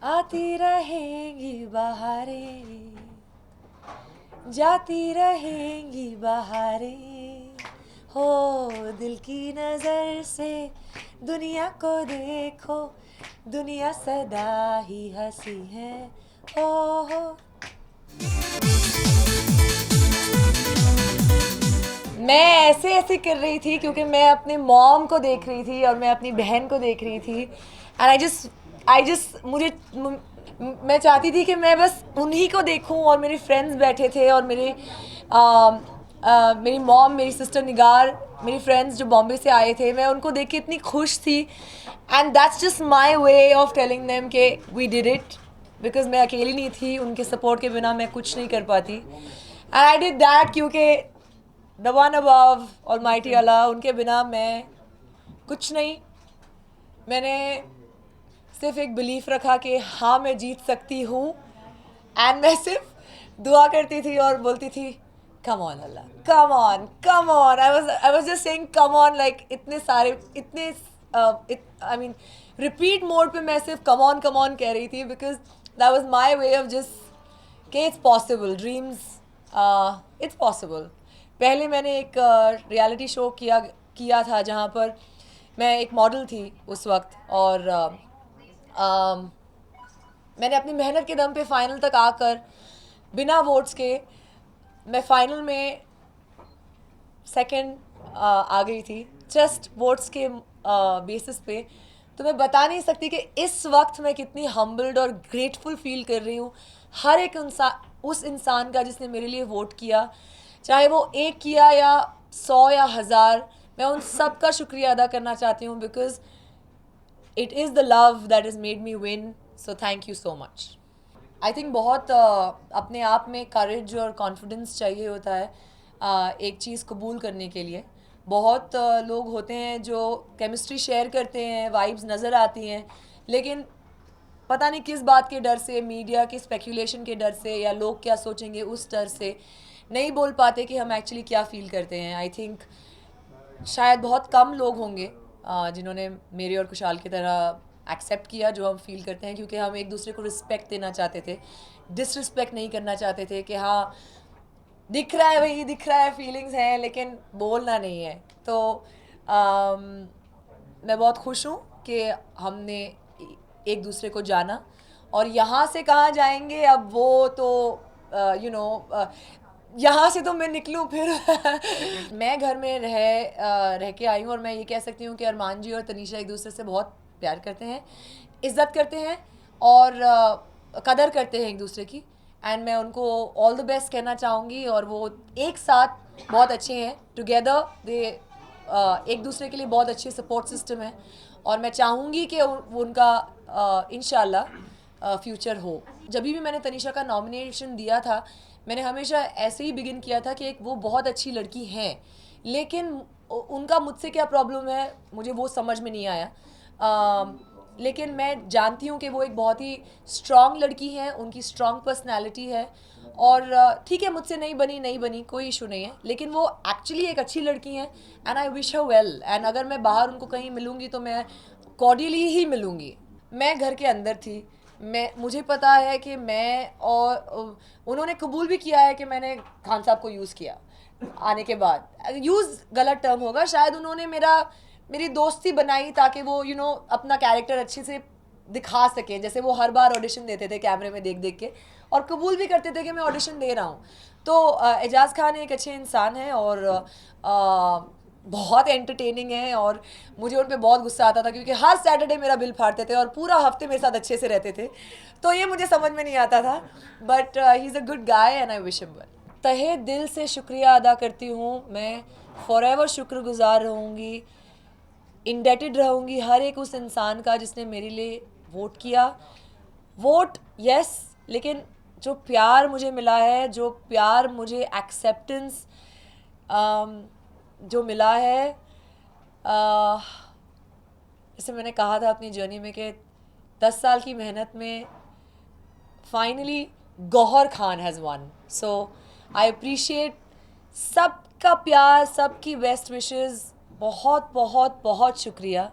आती रहेंगी बहारें, जाती रहेंगी बहारें, हो दिल की नजर से दुनिया को देखो, दुनिया सदा ही हंसी है, हो। मैं ऐसे ऐसे कर रही थी क्योंकि मैं अपने मॉम को देख रही थी और मैं अपनी बहन को देख रही थी, एंड आई जस्ट मैं चाहती थी कि मैं बस उन्हीं को देखूं, और मेरे फ्रेंड्स बैठे थे और मेरी मॉम, मेरी सिस्टर निगार, मेरी फ्रेंड्स जो बॉम्बे से आए थे, मैं उनको देख के इतनी खुश थी, and that's just my way of telling them के वी डिड इट, बिकॉज मैं अकेली नहीं थी, उनके सपोर्ट के बिना मैं कुछ नहीं कर पाती, एंड आई डिड दैट क्योंकि द वन अबव ऑलमाइटी अल्लाह, उनके बिना मैं कुछ नहीं। मैंने सिर्फ एक बिलीफ रखा कि हाँ मैं जीत सकती हूँ, एंड मैं सिर्फ दुआ करती थी और बोलती थी come on Allah, come on, come on. I was just saying come on, like इतने सारे, इतने आई मीन रिपीट मोड पे मैं सिर्फ कम ऑन कह रही थी, because that was my way of just कि it's possible, dreams, it's possible. पहले मैंने एक रियलिटी शो किया किया था जहाँ पर मैं एक मॉडल थी उस वक्त, और मैंने अपनी मेहनत के दम पे फाइनल तक आकर बिना वोट्स के मैं फाइनल में सेकंड आ गई थी, जस्ट वोट्स के बेसिस पे। तो मैं बता नहीं सकती कि इस वक्त मैं कितनी हम्बल्ड और ग्रेटफुल फील कर रही हूँ हर एक इंसान, उस इंसान का जिसने मेरे लिए वोट किया, चाहे वो एक किया या 100 या 1000। मैं उन सब का शुक्रिया अदा करना चाहती हूँ, because it is the love that is made me win, so thank you so much. I think बहुत अपने आप में करेज और कॉन्फिडेंस चाहिए होता है एक चीज़ कबूल करने के लिए। बहुत लोग होते हैं जो केमिस्ट्री शेयर करते हैं, वाइब्स नज़र आती हैं, लेकिन पता नहीं किस बात के डर से, मीडिया के स्पेकुलेशन के डर से या लोग क्या सोचेंगे उस डर से नहीं बोल पाते कि हम एक्चुअली क्या फ़ील करते हैं। आई थिंक शायद बहुत कम लोग होंगे जिन्होंने मेरे और कुशाल की तरह एक्सेप्ट किया जो हम फील करते हैं, क्योंकि हम एक दूसरे को रिस्पेक्ट देना चाहते थे, डिसरिस्पेक्ट नहीं करना चाहते थे कि हाँ दिख रहा है, वही दिख रहा है, फीलिंग्स हैं, लेकिन बोलना नहीं है। तो मैं बहुत खुश हूँ कि हमने एक दूसरे को जाना, और यहाँ से कहाँ जाएंगे अब वो तो यहाँ से तो मैं निकलूँ फिर मैं घर में रह के आई हूँ, और मैं ये कह सकती हूँ कि अरमान जी और तनीषा एक दूसरे से बहुत प्यार करते हैं, इज़्ज़त करते हैं, और कदर करते हैं एक दूसरे की, एंड मैं उनको ऑल द बेस्ट कहना चाहूँगी। और वो एक साथ बहुत अच्छे हैं, टुगेदर दे एक दूसरे के लिए बहुत अच्छे सपोर्ट सिस्टम है, और मैं चाहूँगी कि उनका इंशाल्लाह फ्यूचर हो। जब भी मैंने तनीषा का नॉमिनेशन दिया था, मैंने हमेशा ऐसे ही बिगिन किया था कि एक वो बहुत अच्छी लड़की हैं, लेकिन उनका मुझसे क्या प्रॉब्लम है मुझे वो समझ में नहीं आया, लेकिन मैं जानती हूँ कि वो एक बहुत ही स्ट्रॉन्ग लड़की हैं, उनकी स्ट्रॉन्ग पर्सनैलिटी है, और ठीक है मुझसे नहीं बनी कोई इशू नहीं है, लेकिन वो एक्चुअली एक अच्छी लड़की हैं, and I wish her well. And अगर मैं बाहर उनको कहीं मिलूँगी तो मैं कॉर्डियली ही मिलूँगी। मैं घर के अंदर थी, मुझे पता है कि मैं, और उन्होंने कबूल भी किया है कि मैंने खान साहब को यूज़ किया आने के बाद। यूज़ गलत टर्म होगा शायद, उन्होंने मेरी दोस्ती बनाई ताकि वो अपना कैरेक्टर अच्छे से दिखा सकें, जैसे वो हर बार ऑडिशन देते थे कैमरे में देख देख के, और कबूल भी करते थे कि मैं ऑडिशन दे रहा हूँ। तो एजाज़ खान एक अच्छे इंसान हैं, और बहुत एंटरटेनिंग है, और मुझे उन पर बहुत गुस्सा आता था क्योंकि हर सैटरडे मेरा बिल फाड़ते थे और पूरा हफ्ते मेरे साथ अच्छे से रहते थे, तो ये मुझे समझ में नहीं आता था, but he is a good guy and I wish him well. तहे दिल से शुक्रिया अदा करती हूँ, मैं फॉरएवर शुक्रगुजार रहूँगी, इंडेटेड रहूँगी हर एक उस इंसान का जिसने मेरे लिए वोट किया। वोट यस, लेकिन जो प्यार मुझे मिला है, जो प्यार मुझे एक्सेप्टेंस जो मिला है, जैसे मैंने कहा था अपनी जर्नी में कि 10 साल की मेहनत में finally Gauahar Khan has won, so I appreciate सबका प्यार, सबकी बेस्ट विशेस, बहुत बहुत बहुत शुक्रिया।